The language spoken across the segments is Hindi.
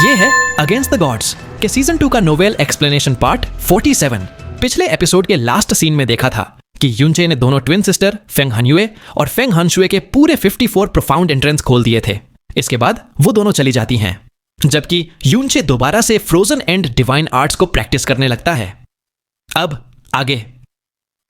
ये है अगेंस्ट द गॉड्स के सीजन 2 का नोवेल एक्सप्लेनेशन पार्ट 47। पिछले एपिसोड के लास्ट सीन में देखा था कि युनचे ने दोनों ट्विन सिस्टर फेंग हनयुए और फेंग हनशुए के पूरे 54 प्रोफाउंड एंट्रेंस खोल दिए थे। इसके बाद वो दोनों चली जाती हैं, जबकि युनचे दोबारा से फ्रोजन एंड डिवाइन आर्ट्स को प्रैक्टिस करने लगता है। अब आगे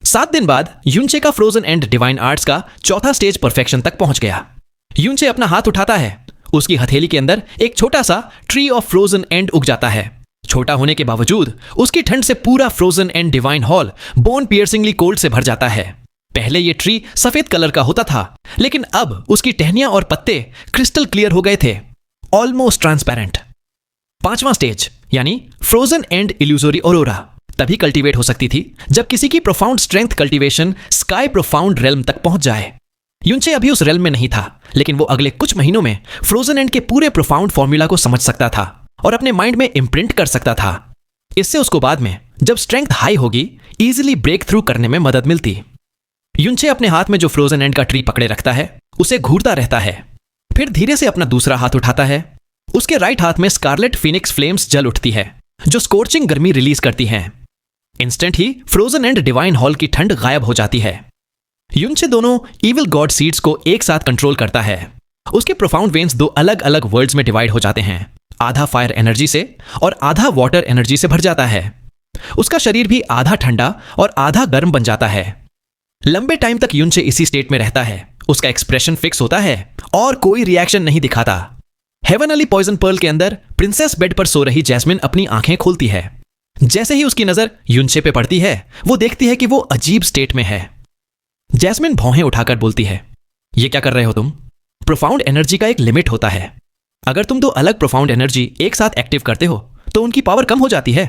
7 दिन बाद युनचे का फ्रोजन एंड डिवाइन आर्ट्स का चौथा स्टेज परफेक्शन तक पहुंच गया। युनचे अपना हाथ उठाता है, उसकी हथेली के अंदर एक छोटा सा ट्री ऑफ फ्रोजन एंड उग जाता है। छोटा होने के बावजूद उसकी ठंड से पूरा frozen and divine hall bone piercingly cold से भर जाता है। पहले ये ट्री सफेद कलर का होता था, लेकिन अब उसकी टहनियां और पत्ते क्रिस्टल क्लियर हो गए थे, ऑलमोस्ट ट्रांसपेरेंट। 5वां स्टेज यानी फ्रोजन एंड इल्यूजोरी ऑरोरा तभी कल्टीवेट हो सकती थी जब किसी की profound strength cultivation sky profound realm तक पहुंच जाए। युनचे अभी उस रेल्म में नहीं था, लेकिन वो अगले कुछ महीनों में फ्रोजन एंड के पूरे प्रोफाउंड फॉर्मूला को समझ सकता था और अपने माइंड में इम्प्रिंट कर सकता था। इससे उसको बाद में जब स्ट्रेंथ हाई होगी इजीली ब्रेक थ्रू करने में मदद मिलती। युनचे अपने हाथ में जो फ्रोजन एंड का ट्री पकड़े रखता है उसे घूरता रहता है, फिर धीरे से अपना दूसरा हाथ उठाता है। उसके राइट हाथ में स्कारलेट फिनिक्स फ्लेम्स जल उठती है जो स्कोर्चिंग गर्मी रिलीज करती हैं। Instant he frozen and divine hall की ठंड गायब हो जाती है। युनचे दोनों इविल गॉड सीड्स को एक साथ कंट्रोल करता है। उसके प्रोफाउंड वेन्स 2 अलग अलग वर्ल्ड्स में डिवाइड हो जाते हैं, आधा फायर एनर्जी से और आधा वाटर एनर्जी से भर जाता है। उसका शरीर भी आधा ठंडा और आधा गर्म बन जाता है। लंबे टाइम तक युनचे इसी स्टेट में रहता है। उसका एक्सप्रेशन फिक्स होता है और कोई रिएक्शन नहीं दिखाता। हेवनली पॉइजन पर्ल के अंदर प्रिंसेस बेड पर सो रही जैस्मिन अपनी आंखें खोलती है। जैसे ही उसकी नजर युनचे पे पड़ती है, वो देखती है कि वो अजीब स्टेट में है। जैस्मिन भौहें उठाकर बोलती है, ये क्या कर रहे हो तुम? प्रोफाउंड एनर्जी का एक लिमिट होता है। अगर तुम 2 अलग प्रोफाउंड एनर्जी एक साथ एक्टिव करते हो तो उनकी पावर कम हो जाती है।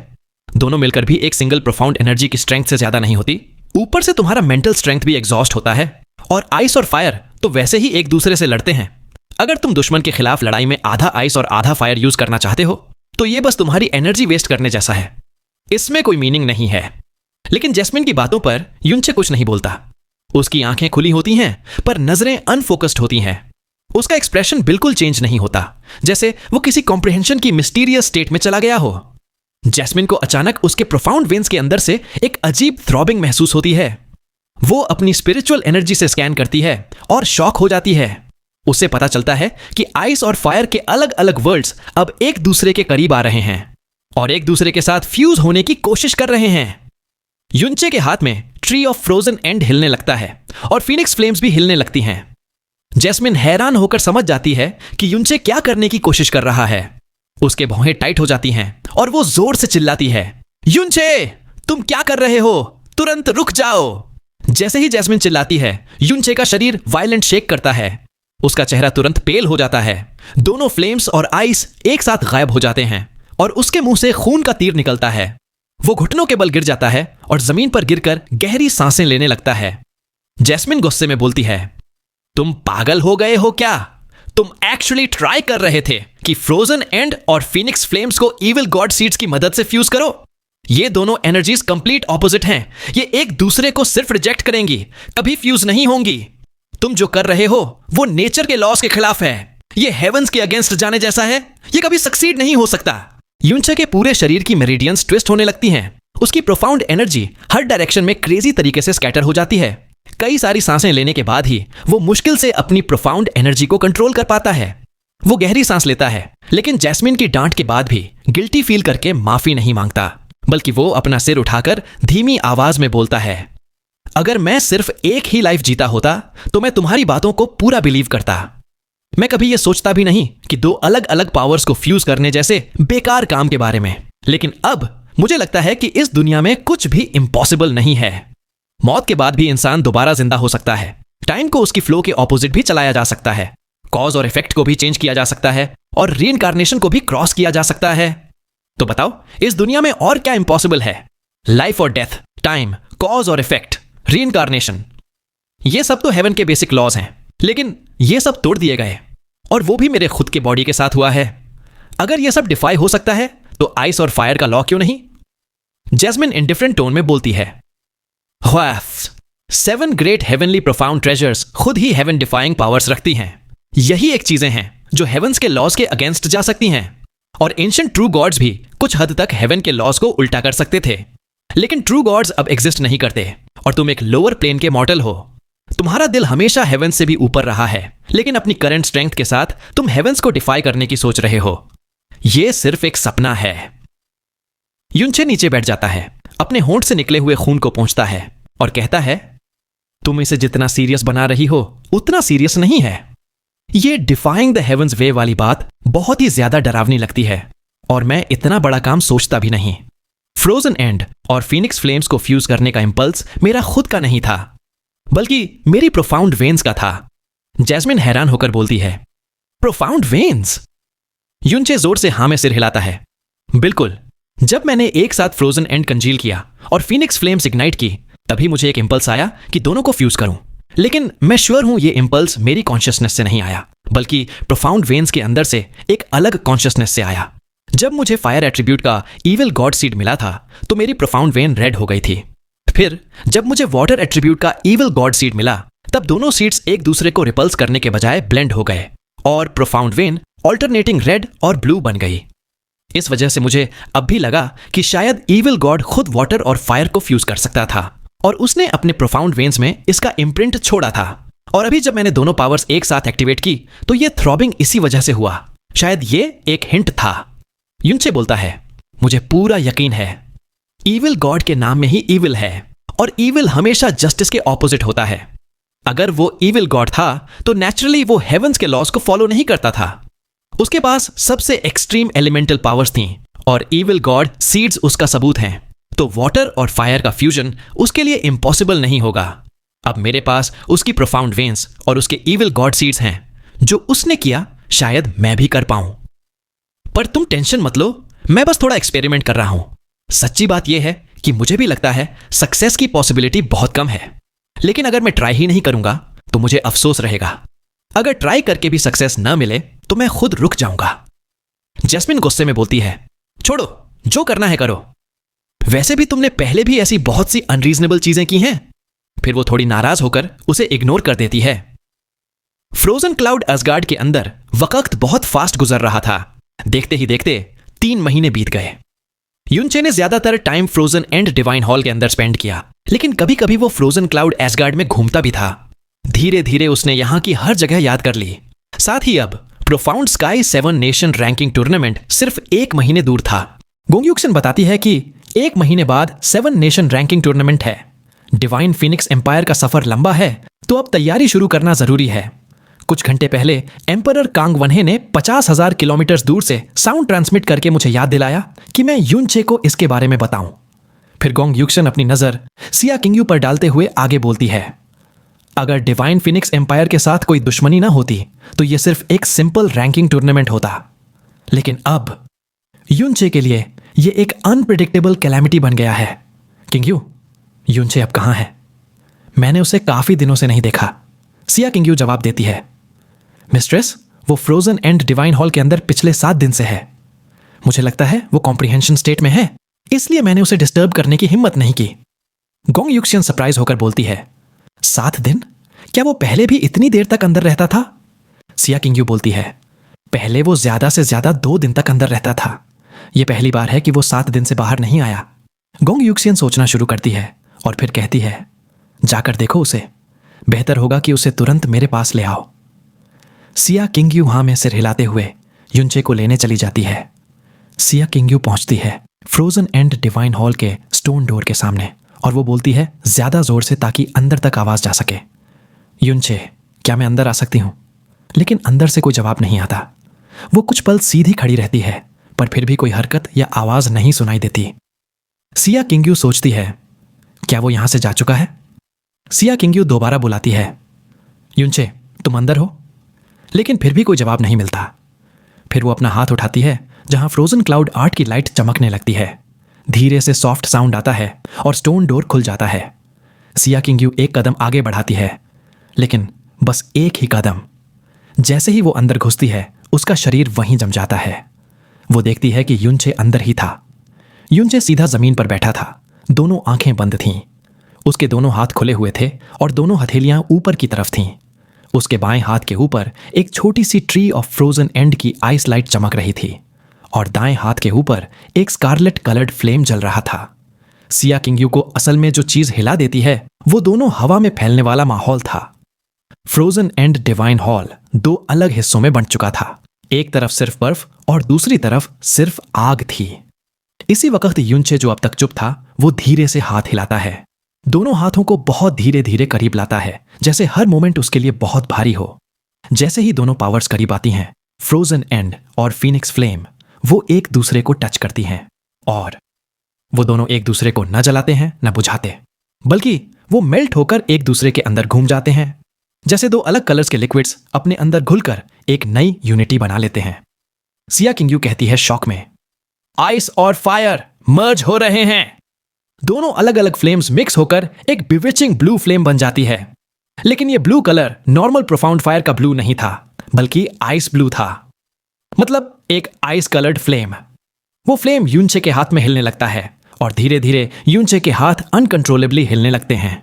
दोनों मिलकर भी एक सिंगल प्रोफाउंड एनर्जी की स्ट्रेंथ से ज्यादा नहीं होती। ऊपर से तुम्हारा मेंटल स्ट्रेंथ भी एग्जॉस्ट होता है। और आइस और फायर तो वैसे ही एक दूसरे से लड़ते हैं। अगर तुम दुश्मन के खिलाफ लड़ाई में आधा आइस और आधा फायर यूज करना चाहते हो तो ये बस तुम्हारी एनर्जी वेस्ट करने जैसा है। इसमें कोई मीनिंग नहीं है। लेकिन जैस्मिन की बातों पर युनचे कुछ नहीं बोलता। उसकी आंखें खुली होती हैं पर नजरें अनफोकस्ड होती हैं। उसका एक्सप्रेशन बिल्कुल चेंज नहीं होता, जैसे वो किसी कॉम्प्रिहेंशन की मिस्टीरियस स्टेट में चला गया हो। जैस्मिन को अचानक उसके प्रोफाउंड वेन्स के अंदर से एक अजीब थ्रॉबिंग महसूस होती है। वो अपनी स्पिरिचुअल एनर्जी से स्कैन करती है और शॉक हो जाती है। उसे पता चलता है कि आइस और फायर के अलग अलग वर्ल्ड्स अब एक दूसरे के करीब आ रहे हैं और एक दूसरे के साथ फ्यूज होने की कोशिश कर रहे हैं। युनचे के हाथ में ट्री ऑफ फ्रोजन एंड हिलने लगता है और फिनिक्स फ्लेम्स भी हिलने लगती हैं। जैस्मिन हैरान होकर समझ जाती है कि युनचे क्या करने की कोशिश कर रहा है। उसके भौहें टाइट हो जाती हैं और वो जोर से चिल्लाती है, युनचे, तुम क्या कर रहे हो? तुरंत रुक जाओ। जैसे ही जैस्मिन चिल्लाती है, युनचे का शरीर वायलेंट शेक करता है। उसका चेहरा तुरंत पेल हो जाता है। दोनों फ्लेम्स और आइस एक साथ गायब हो जाते हैं और उसके मुंह से खून का तीर निकलता है। वो घुटनों के बल गिर जाता है और जमीन पर गिरकर गहरी सांसें लेने लगता है। जैस्मिन गुस्से में बोलती है, तुम पागल हो गए हो क्या? तुम एक्चुअली ट्राई कर रहे थे कि फ्रोजन एंड और फिनिक्स फ्लेम्स को इविल गॉड सीड्स की मदद से फ्यूज करो। ये दोनों एनर्जीज कंप्लीट ऑपोजिट हैं। ये एक दूसरे को सिर्फ रिजेक्ट करेंगी, कभी फ्यूज नहीं होंगी। तुम जो कर रहे हो वो नेचर के लॉस के खिलाफ है। ये हेवंस के अगेंस्ट जाने जैसा है। ये कभी सक्सीड नहीं हो सकता। युनचे के पूरे शरीर की मेरिडियंस ट्विस्ट होने लगती हैं। उसकी प्रोफाउंड एनर्जी हर डायरेक्शन में क्रेजी तरीके से स्कैटर हो जाती है। कई सारी सांसें लेने के बाद ही वो मुश्किल से अपनी प्रोफाउंड एनर्जी को कंट्रोल कर पाता है। वो गहरी सांस लेता है, लेकिन जैस्मिन की डांट के बाद भी गिल्टी फील करके माफी नहीं मांगता, बल्कि वो अपना सिर उठाकर धीमी आवाज में बोलता है, अगर मैं सिर्फ एक ही लाइफ जीता होता तो मैं तुम्हारी बातों को पूरा बिलीव करता। मैं कभी यह सोचता भी नहीं कि 2 अलग अलग पावर्स को फ्यूज करने जैसे बेकार काम के बारे में। लेकिन अब मुझे लगता है कि इस दुनिया में कुछ भी इम्पॉसिबल नहीं है। मौत के बाद भी इंसान दोबारा जिंदा हो सकता है। टाइम को उसकी फ्लो के ऑपोजिट भी चलाया जा सकता है। कॉज और इफेक्ट को भी चेंज किया जा सकता है और रीइंकार्नेशन को भी क्रॉस किया जा सकता है। तो बताओ, इस दुनिया में और क्या इम्पॉसिबल है? लाइफ और डेथ, टाइम, कॉज और इफेक्ट, रीइंकार्नेशन, ये सब तो हेवन के बेसिक लॉज हैं। लेकिन ये सब तोड़ दिए गए, और वो भी मेरे खुद के बॉडी के साथ हुआ है। अगर ये सब डिफाई हो सकता है तो आइस और फायर का लॉ क्यों नहीं? जैस्मिन इंडिफरेंट टोन में बोलती है, 7 ग्रेट हेवनली प्रोफाउंड ट्रेजर्स खुद ही हेवन डिफाइंग पावर्स रखती हैं। यही एक चीजें हैं जो हेवंस के लॉज के अगेंस्ट जा सकती हैं। और एंशिएंट ट्रू गॉड्स भी कुछ हद तक हेवन के लॉज को उल्टा कर सकते थे। लेकिन ट्रू गॉड्स अब एग्जिस्ट नहीं करते और तुम एक लोअर प्लेन के मॉर्टल हो। तुम्हारा दिल हमेशा हेवन से भी ऊपर रहा है, लेकिन अपनी करंट स्ट्रेंथ के साथ तुम हेवंस को डिफाई करने की सोच रहे हो। यह सिर्फ एक सपना है। युनचे नीचे बैठ जाता है, अपने होंठ से निकले हुए खून को पोंछता है और कहता है, तुम इसे जितना सीरियस बना रही हो उतना सीरियस नहीं है। ये डिफाइंग द हेवंस वे वाली बात बहुत ही ज्यादा डरावनी लगती है और मैं इतना बड़ा काम सोचता भी नहीं। फ्रोजन एंड और फीनिक्स फ्लेम्स को फ्यूज करने का इंपल्स मेरा खुद का नहीं था, बल्कि मेरी प्रोफाउंड वेन्स का था। जैस्मिन हैरान होकर बोलती है, प्रोफाउंड वेन्स? युनचे जोर से हां में सिर हिलाता है। बिल्कुल, जब मैंने एक साथ फ्रोजन एंड कंजील किया और फीनिक्स फ्लेम्स इग्नाइट की, तभी मुझे एक इंपल्स आया कि दोनों को फ्यूज करूं। लेकिन मैं श्योर हूं ये इंपल्स मेरी कॉन्शियसनेस से नहीं आया, बल्कि प्रोफाउंड वेन्स के अंदर से एक अलग कॉन्शियसनेस से आया। जब मुझे फायर एट्रीब्यूट का इविल गॉड सीड मिला था तो मेरी प्रोफाउंड वेन रेड हो गई थी। फिर जब मुझे वाटर एट्रीब्यूट का इविल गॉड सीड मिला, तब दोनों सीड्स एक दूसरे को रिपल्स करने के बजाय ब्लेंड हो गए और प्रोफाउंड वेन ऑल्टरनेटिंग रेड और ब्लू बन गई। इस वजह से मुझे अब भी लगा कि शायद इविल गॉड खुद वाटर और फायर को फ्यूज कर सकता था और उसने अपने प्रोफाउंड वेन्स में इसका इम्प्रिंट छोड़ा था। और अभी जब मैंने दोनों पावर्स एक साथ एक्टिवेट की तो ये थ्रॉबिंग इसी वजह से हुआ। शायद ये एक हिंट था। युनचे बोलता है, मुझे पूरा यकीन है इविल गॉड के नाम में ही इविल है और इविल हमेशा जस्टिस के ऑपोजिट होता है। अगर वो इविल गॉड था तो नेचुरली वो हेवंस के लॉज को फॉलो नहीं करता था। उसके पास सबसे एक्सट्रीम एलिमेंटल पावर्स थीं और इविल गॉड सीड्स उसका सबूत हैं, तो वाटर और फायर का फ्यूजन उसके लिए इम्पॉसिबल नहीं होगा। अब मेरे पास उसकी प्रोफाउंड वेन्स और उसके इविल गॉड सीड्स हैं। जो उसने किया शायद मैं भी कर पाऊं। पर तुम टेंशन मत लो, मैं बस थोड़ा एक्सपेरिमेंट कर रहा हूं। सच्ची बात यह है कि मुझे भी लगता है सक्सेस की पॉसिबिलिटी बहुत कम है, लेकिन अगर मैं ट्राई ही नहीं करूंगा तो मुझे अफसोस रहेगा। अगर ट्राई करके भी सक्सेस न मिले तो मैं खुद रुक जाऊंगा। जैस्मिन गुस्से में बोलती है, छोड़ो, जो करना है करो। वैसे भी तुमने पहले भी ऐसी बहुत सी अनरीजनेबल चीजें की हैं। फिर वो थोड़ी नाराज होकर उसे इग्नोर कर देती है। फ्रोजन क्लाउड असगार्ड के अंदर वक्त बहुत फास्ट गुजर रहा था। देखते ही देखते 3 महीने बीत गए। युनचे ने ज्यादातर time frozen and divine hall के अंदर स्पेंड किया, लेकिन कभी कभी वो फ्रोजन क्लाउड असगार्ड में घूमता भी था। धीरे धीरे उसने यहां की हर जगह याद कर ली। साथ ही अब profound sky 7 nation ranking tournament सिर्फ 1 महीने दूर था। गोंगयुक्सन बताती है कि 1 महीने बाद 7 नेशन रैंकिंग टूर्नामेंट है। डिवाइन फीनिक्स एम्पायर का सफर लंबा है, तो अब तैयारी शुरू करना जरूरी है। कुछ घंटे पहले एम्परर कांग वनहे ने 50,000 किलोमीटर दूर से साउंड ट्रांसमिट करके मुझे याद दिलाया कि मैं युनचे को इसके बारे में बताऊं। फिर गोंगयुक्सन अपनी नजर सिया किंगयू पर डालते हुए आगे बोलती है, अगर डिवाइन फिनिक्स एम्पायर के साथ कोई दुश्मनी ना होती तो यह सिर्फ एक सिंपल रैंकिंग टूर्नामेंट होता, लेकिन अब युनचे के लिए यह एक अनप्रिडिक्टेबल कैलेमिटी बन गया है। किंगयू, युनचे अब कहां है? मैंने उसे काफी दिनों से नहीं देखा। सिया किंगयू जवाब देती है, मिस्ट्रेस, वो फ्रोजन एंड डिवाइन हॉल के अंदर पिछले 7 दिन से है। मुझे लगता है वो कॉम्प्रिहेंशन स्टेट में है, इसलिए मैंने उसे डिस्टर्ब करने की हिम्मत नहीं की। गोंगयुक्सन सरप्राइज होकर बोलती है, 7 दिन? क्या वो पहले भी इतनी देर तक अंदर रहता था? सिया किंगयू बोलती है, पहले वो ज्यादा से ज्यादा 2 दिन तक अंदर रहता था। यह पहली बार है कि वो 7 दिन से बाहर नहीं आया। गोंगयुक्सन सोचना शुरू करती है और फिर कहती है, जाकर देखो उसे, बेहतर होगा कि उसे तुरंत मेरे पास ले आओ। सिया किंगयू हां में सिर हिलाते हुए युनचे को लेने चली जाती है। सिया किंगयू पहुंचती है फ्रोजन एंड डिवाइन हॉल के स्टोन डोर के सामने और वो बोलती है ज्यादा जोर से ताकि अंदर तक आवाज जा सके, युनचे, क्या मैं अंदर आ सकती हूं? लेकिन अंदर से कोई जवाब नहीं आता। वो कुछ पल सीधी खड़ी रहती है, पर फिर भी कोई हरकत या आवाज नहीं सुनाई देती। सिया किंगयू सोचती है, क्या वो यहां से जा चुका है? सिया किंगयू दोबारा बुलाती है, युनचे, तुम अंदर हो? लेकिन फिर भी कोई जवाब नहीं मिलता। फिर वो अपना हाथ उठाती है जहां फ्रोजन क्लाउड आर्ट की लाइट चमकने लगती है। धीरे से सॉफ्ट साउंड आता है और स्टोन डोर खुल जाता है। सिया किंगयू एक कदम आगे बढ़ाती है, लेकिन बस एक ही कदम। जैसे ही वो अंदर घुसती है उसका शरीर वहीं जम जाता है। वो देखती है कि युनचे अंदर ही था। युनचे सीधा जमीन पर बैठा था, दोनों आंखें बंद थीं। उसके दोनों हाथ खुले हुए थे और दोनों हथेलियां ऊपर की तरफ थीं। उसके बाएं हाथ के ऊपर एक छोटी सी ट्री ऑफ फ्रोजन एंड की आइस लाइट चमक रही थी और दाएं हाथ के ऊपर एक स्कारलेट कलर्ड फ्लेम जल रहा था। सिया किंगयू को असल में जो चीज हिला देती है वो दोनों हवा में फैलने वाला माहौल था। फ्रोजन एंड डिवाइन हॉल दो अलग हिस्सों में बंट चुका था। एक तरफ सिर्फ बर्फ और दूसरी तरफ सिर्फ आग थी। इसी वक्त युनचे, जो अब तक चुप था, वो धीरे से हाथ हिलाता है। दोनों हाथों को बहुत धीरे धीरे करीब लाता है, जैसे हर मोमेंट उसके लिए बहुत भारी हो। जैसे ही दोनों पावर्स करीब आती हैं, फ्रोजन एंड और फीनिक्स फ्लेम वो एक दूसरे को टच करती हैं और वो दोनों एक दूसरे को न जलाते हैं न बुझाते, बल्कि वो मेल्ट होकर एक दूसरे के अंदर घूम जाते हैं, जैसे दो अलग कलर्स के लिक्विड्स अपने अंदर घुलकर एक नई यूनिटी बना लेते हैं। सिया किंगयू कहती है शॉक में, आइस और फायर मर्ज हो रहे हैं। दोनों अलग अलग फ्लेम्स मिक्स होकर एक बिविचिंग ब्लू फ्लेम बन जाती है। लेकिन ये blue colour normal profound fire का ब्लू नहीं था, बल्कि आइस ब्लू था। मतलब एक आइस कलर्ड फ्लेम। वो फ्लेम युनचे के हाथ में हिलने लगता है और धीरे धीरे युनचे के हाथ अनकंट्रोलेबली हिलने लगते हैं।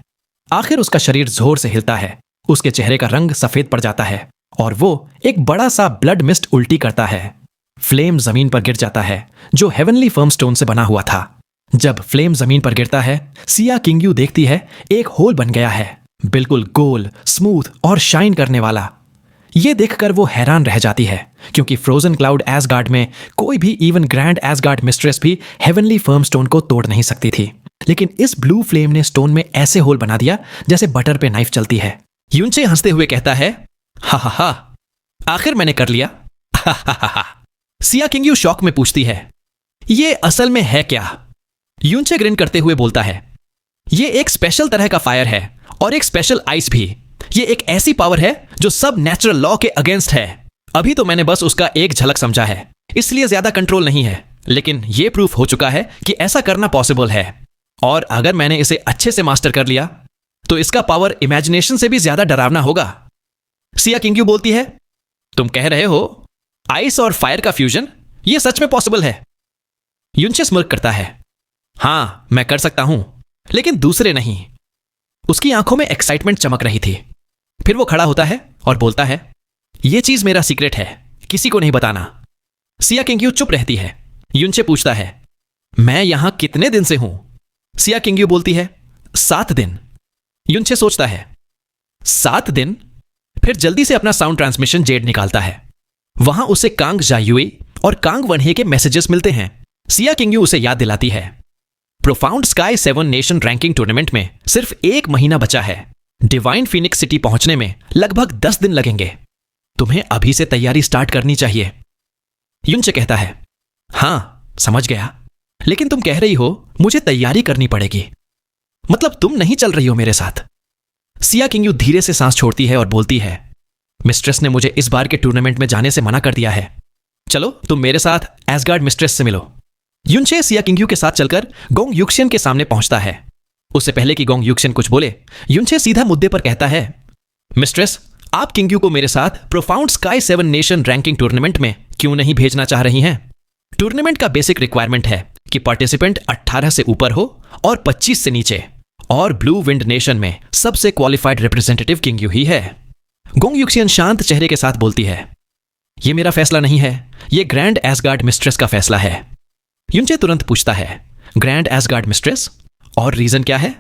आखिर उसका शरीर जोर से हिलता है, उसके चेहरे का रंग सफेद पड़ जाता है और वो एक बड़ा सा ब्लड मिस्ट उल्टी करता है। फ्लेम जमीन पर गिर जाता है, जो हेवनली फर्म स्टोन से बना हुआ था। जब फ्लेम जमीन पर गिरता है, सिया किंगयू देखती है एक होल बन गया है, बिल्कुल गोल, स्मूथ और शाइन करने वाला। ये देखकर वो हैरान रह जाती है, क्योंकि फ्रोजन क्लाउड एसगार्ड में कोई भी इवन ग्रैंड एसगार्ड मिस्ट्रेस भी हेवनली फर्म स्टोन को तोड़ नहीं सकती थी। लेकिन इस ब्लू फ्लेम ने स्टोन में ऐसे होल बना दिया जैसे बटर पे नाइफ चलती है। युनचे हंसते हुए कहता है, हा हा हा, आखिर मैंने कर लिया। हा हा हा हा। सिया किंगयू शॉक में पूछती है, ये असल में है क्या? युनचे ग्रिन करते हुए बोलता है, ये एक स्पेशल तरह का फायर है और एक स्पेशल आइस भी। ये एक ऐसी पावर है जो सब नेचुरल लॉ के अगेंस्ट है। अभी तो मैंने बस उसका एक झलक समझा है, इसलिए ज्यादा कंट्रोल नहीं है, लेकिन यह प्रूफ हो चुका है कि ऐसा करना पॉसिबल है। और अगर मैंने इसे अच्छे से मास्टर कर लिया तो इसका पावर इमेजिनेशन से भी ज्यादा डरावना होगा। सिया किंगयू बोलती है, तुम कह रहे हो आइस और फायर का फ्यूजन ये सच में पॉसिबल है? युनचे स्मिर्क करता है, हां मैं कर सकता हूं, लेकिन दूसरे नहीं। उसकी आंखों में एक्साइटमेंट चमक रही थी। फिर वो खड़ा होता है और बोलता है, यह चीज मेरा सीक्रेट है, किसी को नहीं बताना। सिया किंगयू चुप रहती है। युनचे पूछता है, मैं यहां कितने दिन से हूं? सिया किंगयू बोलती है, 7 दिन। युनचे सोचता है, 7 दिन? फिर जल्दी से अपना साउंड ट्रांसमिशन जेड निकालता है। वहां उसे कांग जायुए और कांग वनहे के मैसेजेस मिलते हैं। सिया किंगयू उसे याद दिलाती है, profound sky 7 nation ranking tournament में सिर्फ 1 महीना बचा है। डिवाइन फीनिक्स सिटी पहुंचने में लगभग 10 दिन लगेंगे। तुम्हें अभी से तैयारी स्टार्ट करनी चाहिए। युनचे कहता है, हां समझ गया, लेकिन तुम कह रही हो मुझे तैयारी करनी पड़ेगी, मतलब तुम नहीं चल रही हो मेरे साथ? सिया किंगयू धीरे से सांस छोड़ती है और बोलती है, मिस्ट्रेस ने मुझे इस बार के टूर्नामेंट में जाने से मना कर दिया है। चलो तुम मेरे साथ एसगार्ड मिस्ट्रेस से मिलो। युनचे सिया किंगयू के साथ चलकर गोंग युक्शियन के सामने पहुंचता है। उससे पहले कि गोंग युक्शियन कुछ बोले, युनचे सीधा मुद्दे पर कहता है, मिस्ट्रेस आप किंगयू को मेरे साथ profound sky 7 nation ranking tournament में क्यों नहीं भेजना चाह रही हैं? टूर्नामेंट का बेसिक रिक्वायरमेंट है कि पार्टिसिपेंट 18 से ऊपर हो और 25 से नीचे, और ब्लू विंड नेशन में सबसे क्वालिफाइड रिप्रेजेंटेटिव किंगयू ही है। गोंग युक्शियन शांत चेहरे के साथ बोलती है, यह मेरा फैसला नहीं है, यह ग्रैंड एसगार्ड मिस्ट्रेस का फैसला है। युनचे तुरंत पूछता है, ग्रैंड एसगार्ड मिस्ट्रेस, और रीजन क्या है?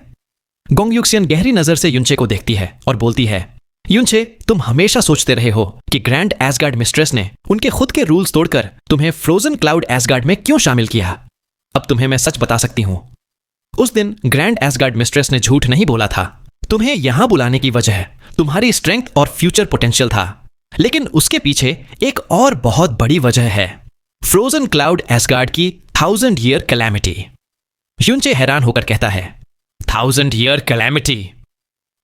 गोंग युक्शियन गहरी नजर से युनचे को देखती है और बोलती है, युनचे तुम हमेशा सोचते रहे हो कि ग्रैंड एसगार्ड मिस्ट्रेस ने उनके खुद के रूल्स तोड़कर तुम्हें फ्रोजन क्लाउड एसगार्ड में क्यों शामिल किया। अब तुम्हें मैं सच बता सकती हूं, उस दिन ग्रैंड एसगार्ड मिस्ट्रेस ने झूठ नहीं बोला था। तुम्हें यहां बुलाने की वजह तुम्हारी स्ट्रेंथ और फ्यूचर पोटेंशियल था, लेकिन उसके पीछे एक और बहुत बड़ी वजह है, फ्रोजन क्लाउड एसगार्ड की 1000 ईयर कैलेमिटी। युनचे हैरान होकर कहता है, 1000 ईयर कैलेमिटी?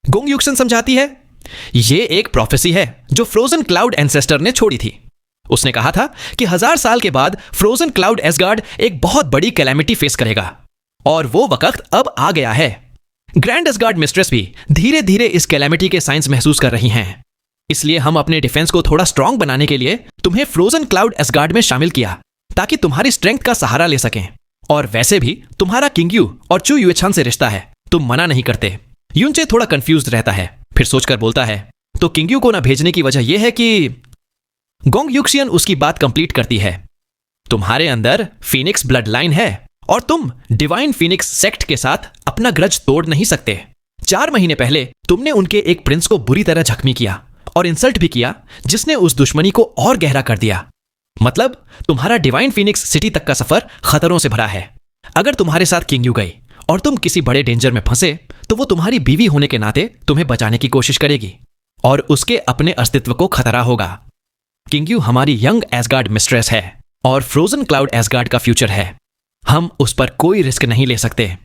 गोंग युक्शियन समझाती है, यह एक प्रोफेसी है जो फ्रोजन क्लाउड एंसेस्टर ने छोड़ी थी। उसने कहा था कि 1000 साल के बाद फ्रोजन क्लाउड एसगार्ड एक बहुत बड़ी कैलेमिटी फेस करेगा, और वो वक्त अब आ गया है। ग्रैंड एसगार्ड मिस्ट्रेस भी धीरे धीरे इस कैलेमिटी के साइंस महसूस कर रही हैं। इसलिए हम अपने डिफेंस को थोड़ा स्ट्रांग बनाने के लिए तुम्हें फ्रोजन क्लाउड एसगार्ड में शामिल किया, ताकि तुम्हारी स्ट्रेंथ का सहारा ले सकें। और वैसे भी तुम्हारा किंगयू और चू युएछान से रिश्ता है, तुम मना नहीं करते। युनचे थोड़ा कंफ्यूज्ड रहता है, फिर सोचकर बोलता है, तो किंगयू को ना भेजने की वजह यह है कि... गोंग युक्शियन उसकी बात कंप्लीट करती है, तुम्हारे अंदर फीनिक्स ब्लड लाइन है और तुम डिवाइन फीनिक्स सेक्ट के साथ अपना ग्रज तोड़ नहीं सकते। 4 महीने पहले तुमने उनके एक प्रिंस को बुरी तरह जख्मी किया और इंसल्ट भी किया, जिसने उस दुश्मनी को और गहरा कर दिया। मतलब तुम्हारा डिवाइन फीनिक्स सिटी तक का सफर खतरों से भरा है। अगर तुम्हारे साथ किंग यू गई और तुम किसी बड़े डेंजर में फंसे तो वो तुम्हारी बीवी होने के नाते तुम्हें बचाने की कोशिश करेगी और उसके अपने अस्तित्व को खतरा होगा। किंग यू हमारी यंग एसगार्ड मिस्ट्रेस है और फ्रोजन क्लाउड एसगार्ड का फ्यूचर है। हम उस पर कोई रिस्क नहीं ले सकते।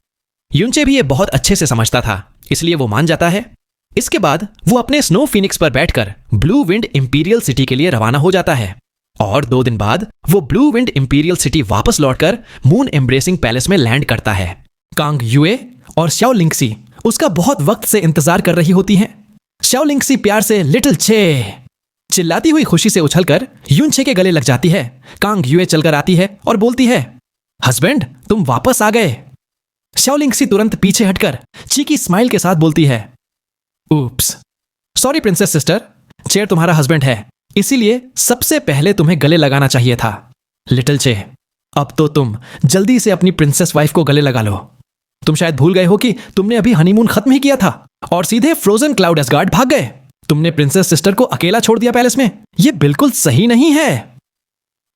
युनचे भी ये बहुत अच्छे से समझता था, इसलिए वो मान जाता है। इसके बाद वो अपने स्नो फिनिक्स पर बैठकर ब्लू विंड इंपीरियल सिटी के लिए रवाना हो जाता है और 2 दिन बाद वो ब्लू विंड इंपीरियल सिटी वापस लौटकर मून एम्ब्रेसिंग पैलेस में लैंड करता है। कांग युए और श्याओ लिंगसी उसका बहुत वक्त से इंतजार कर रही होती हैं। श्याओ लिंगसी प्यार से लिटिल चे चिल्लाती हुई खुशी से उछलकर युनचे के गले लग जाती है। कांग युए चलकर आती है और बोलती है, हस्बैंड तुम वापस आ गए। श्याओ लिंगसी तुरंत पीछे हटकर चीकी स्माइल के साथ बोलती है, oops sorry princess sister, chair तुम्हारा हस्बैंड है, इसीलिए सबसे पहले तुम्हें गले लगाना चाहिए था। लिटिल चे, अब तो तुम जल्दी से अपनी प्रिंसेस वाइफ को गले लगा लो। तुम शायद भूल गए हो कि तुमने अभी हनीमून खत्म ही किया था और सीधे फ्रोजन क्लाउड एसगार्ड भाग गए। तुमने प्रिंसेस सिस्टर को अकेला छोड़ दिया पैलेस में। यह बिल्कुल सही नहीं है।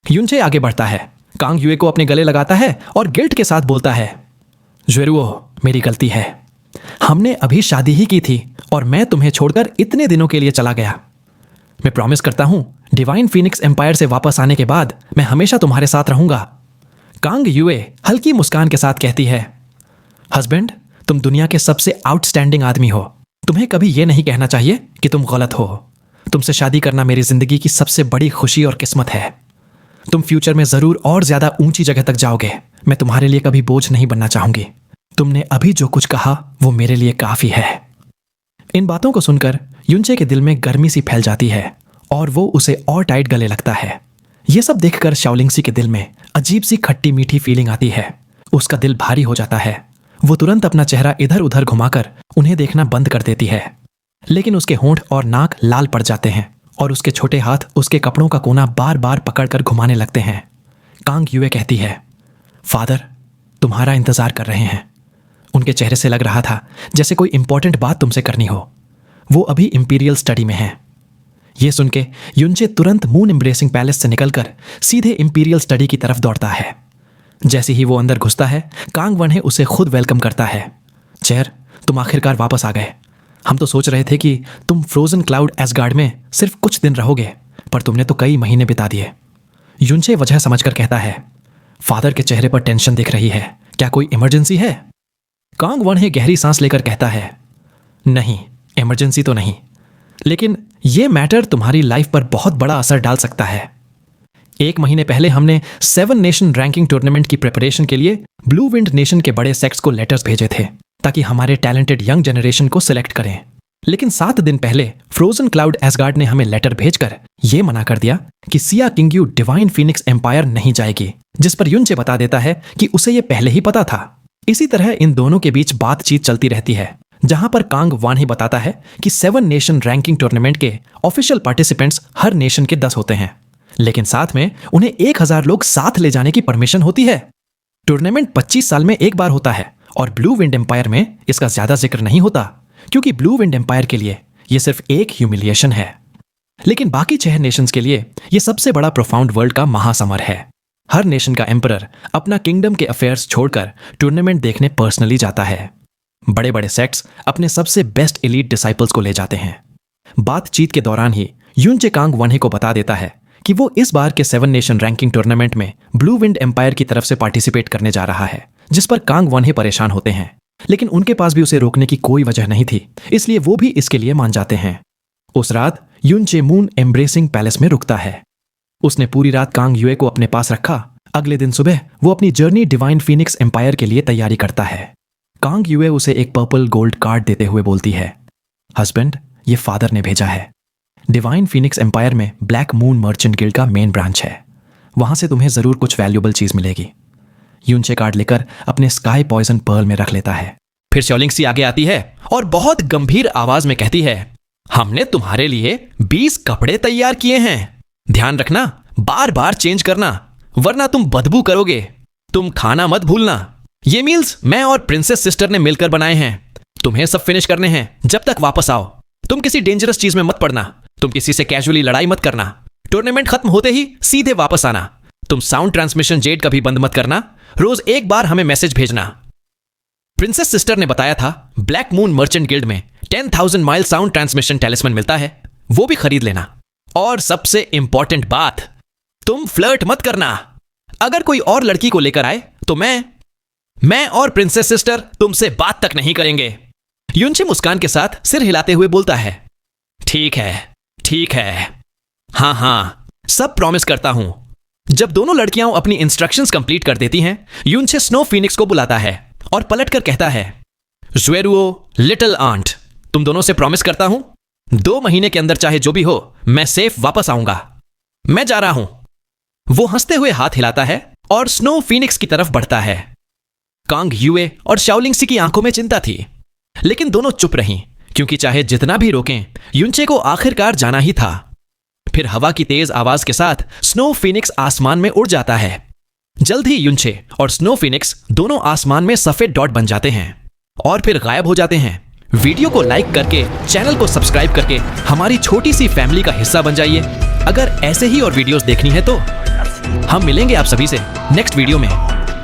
युनचे आगे बढ़ता है, कांग युए को अपने गले लगाता है और गिल्ट के साथ बोलता है, ज्वेरुओ मेरी गलती है। हमने अभी शादी ही की थी और मैं तुम्हें छोड़कर इतने दिनों के लिए चला गया। मैं प्रॉमिस करता हूं डिवाइन फीनिक्स एम्पायर से वापस आने के बाद मैं हमेशा तुम्हारे साथ रहूंगा। कांग युए हल्की मुस्कान के साथ कहती है, हस्बैंड तुम दुनिया के सबसे आउटस्टैंडिंग आदमी हो। तुम्हें कभी यह नहीं कहना चाहिए कि तुम गलत हो। तुमसे शादी करना मेरी जिंदगी की सबसे बड़ी खुशी और किस्मत है। तुम फ्यूचर में जरूर और ज्यादा ऊंची जगह तक जाओगे। मैं तुम्हारे लिए कभी बोझ नहीं बनना चाहूंगी। तुमने अभी जो कुछ कहा वो मेरे लिए काफी है। इन बातों को सुनकर युनचे के दिल में गर्मी सी फैल जाती है और वो उसे और टाइट गले लगता है। ये सब देखकर श्याओ लिंगसी के दिल में अजीब सी खट्टी मीठी फीलिंग आती है। उसका दिल भारी हो जाता है। वो तुरंत अपना चेहरा इधर उधर घुमाकर उन्हें देखना बंद कर देती है, लेकिन उसके होंठ और नाक लाल पड़ जाते हैं और उसके छोटे हाथ उसके कपड़ों का कोना बार बार पकड़कर घुमाने लगते हैं। कांग युए कहती है, फादर तुम्हारा इंतजार कर रहे हैं। उनके चेहरे से लग रहा था जैसे कोई इंपॉर्टेंट बात तुमसे करनी हो। वो अभी इंपीरियल स्टडी में हैं। ये सुन के युनचे तुरंत मून एम्ब्रेसिंग पैलेस से निकलकर सीधे इंपीरियल स्टडी की तरफ दौड़ता है। जैसे ही वो अंदर घुसता है, कांग वनहे उसे खुद वेलकम करता है। चेयर तुम आखिरकार वापस आ गए। हम तो सोच रहे थे कि तुम फ्रोजन क्लाउड एसगार्ड में सिर्फ कुछ दिन रहोगे, पर तुमने तो कई महीने बिता दिए। युनचे वजह समझकर कहता है, फादर के चेहरे पर टेंशन दिख रही है, क्या कोई इमरजेंसी है? कांग वनहे गहरी सांस लेकर कहता है, नहीं इमरजेंसी तो नहीं, लेकिन यह मैटर तुम्हारी लाइफ पर बहुत बड़ा असर डाल सकता है। 1 महीने पहले हमने 7 नेशन रैंकिंग टूर्नामेंट की प्रिपरेशन के लिए ब्लू विंड नेशन के बड़े सेक्ट्स को लेटर्स भेजे थे ताकि हमारे टैलेंटेड यंग जनरेशन को सिलेक्ट करें। लेकिन 7 दिन पहले फ्रोजन क्लाउड एसगार्ड ने हमें लेटर भेजकर यह मना कर दिया कि सिया किंगयू डिवाइन फीनिक्स एम्पायर नहीं जाएगी, जिस पर युनचे बता देता है कि उसे यह पहले ही पता था। इसी तरह इन दोनों के बीच बातचीत चलती रहती है, जहां पर कांग वानहे बताता है कि 7 नेशन रैंकिंग टूर्नामेंट के ऑफिशियल पार्टिसिपेंट्स हर नेशन के 10 होते हैं, लेकिन साथ में उन्हें 1000 लोग साथ ले जाने की परमिशन होती है। टूर्नामेंट 25 साल में एक बार होता है और ब्लू विंड एम्पायर में इसका ज्यादा जिक्र नहीं होता, क्योंकि ब्लू विंड एम्पायर के लिए यह सिर्फ एक ह्यूमिलिएशन है। लेकिन बाकी 6 नेशंस के लिए यह सबसे बड़ा प्रोफाउंड वर्ल्ड का महासमर है। हर नेशन का एम्परर अपना किंगडम के अफेयर्स छोड़कर टूर्नामेंट देखने पर्सनली जाता है। बड़े बड़े सेक्ट्स अपने सबसे बेस्ट एलीट डिसाइपल्स को ले जाते हैं। बातचीत के दौरान ही युनचे कांग वनहे को बता देता है कि वो इस बार के 7 नेशन रैंकिंग टूर्नामेंट में ब्लू विंड एम्पायर की तरफ से पार्टिसिपेट करने जा रहा है, जिस पर कांग वनहे परेशान होते हैं, लेकिन उनके पास भी उसे रोकने की कोई वजह नहीं थी, इसलिए वो भी इसके लिए मान जाते हैं। उस रात युनचे मून एम्ब्रेसिंग पैलेस में रुकता है। उसने पूरी रात कांग युए को अपने पास रखा। अगले दिन सुबह वो अपनी जर्नी डिवाइन फीनिक्स एम्पायर के लिए तैयारी करता है। कांग युए उसे एक पर्पल गोल्ड कार्ड देते हुए बोलती है, हस्बैंड ये फादर ने भेजा है। डिवाइन फीनिक्स एम्पायर में ब्लैक मून मर्चेंट गिल्ड का मेन ब्रांच है, वहां से तुम्हें जरूर कुछ वैल्यूएबल चीज मिलेगी। युनचे कार्ड लेकर अपने स्काई पॉइजन पर्ल में रख लेता है। फिर श्याओ लिंगसी आगे आती है और बहुत गंभीर आवाज में कहती है, हमने तुम्हारे लिए 20 कपड़े तैयार किए हैं। ध्यान रखना, बार बार चेंज करना, वरना तुम बदबू करोगे। तुम खाना मत भूलना। ये मील्स मैं और प्रिंसेस सिस्टर ने मिलकर बनाए हैं। तुम्हें सब फिनिश करने हैं जब तक वापस आओ। तुम किसी डेंजरस चीज में मत पड़ना। तुम किसी से कैजुअली लड़ाई मत करना। टूर्नामेंट खत्म होते ही सीधे वापस आना। तुम साउंड ट्रांसमिशन जेड कभी बंद मत करना। रोज एक बार हमें मैसेज भेजना। प्रिंसेस सिस्टर ने बताया था ब्लैक मून मर्चेंट गिल्ड में 10,000 माइल साउंड ट्रांसमिशन टैलिस्मैन मिलता है, वो भी खरीद लेना। और सबसे इंपॉर्टेंट बात, तुम फ्लर्ट मत करना। अगर कोई और लड़की को लेकर आए तो मैं और प्रिंसेस सिस्टर तुमसे बात तक नहीं करेंगे। युनचे मुस्कान के साथ सिर हिलाते हुए बोलता है, ठीक है, हाँ, सब प्रॉमिस करता हूं। जब दोनों लड़कियां अपनी इंस्ट्रक्शंस कंप्लीट कर देती हैं, युनचे स्नो फीनिक्स को बुलाता है और पलटकर कहता है, ज़्वेरुओ लिटिल आंट, तुम दोनों से प्रॉमिस करता हूं 2 महीने के अंदर चाहे जो भी हो मैं सेफ वापस आऊंगा। मैं जा रहा हूं। वो हंसते हुए हाथ हिलाता है और स्नो फीनिक्स की तरफ बढ़ता है। कांग यूए और शाओलिंगसी की आंखों में चिंता थी, लेकिन दोनों चुप रहीं, क्योंकि चाहे जितना भी रोकें युनचे को आखिरकार जाना ही था। फिर हवा की तेज आवाज के साथ स्नो फीनिक्स आसमान में उड़ जाता है। जल्द ही युनचे और स्नो फीनिक्स दोनों आसमान में सफेद डॉट बन जाते हैं और फिर गायब हो जाते हैं। वीडियो को लाइक करके, चैनल को सब्सक्राइब करके हमारी छोटी सी फैमिली का हिस्सा बन जाइए। अगर ऐसे ही और वीडियोस देखनी है तो हम मिलेंगे आप सभी से नेक्स्ट वीडियो में।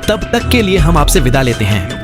तब तक के लिए हम आपसे विदा लेते हैं।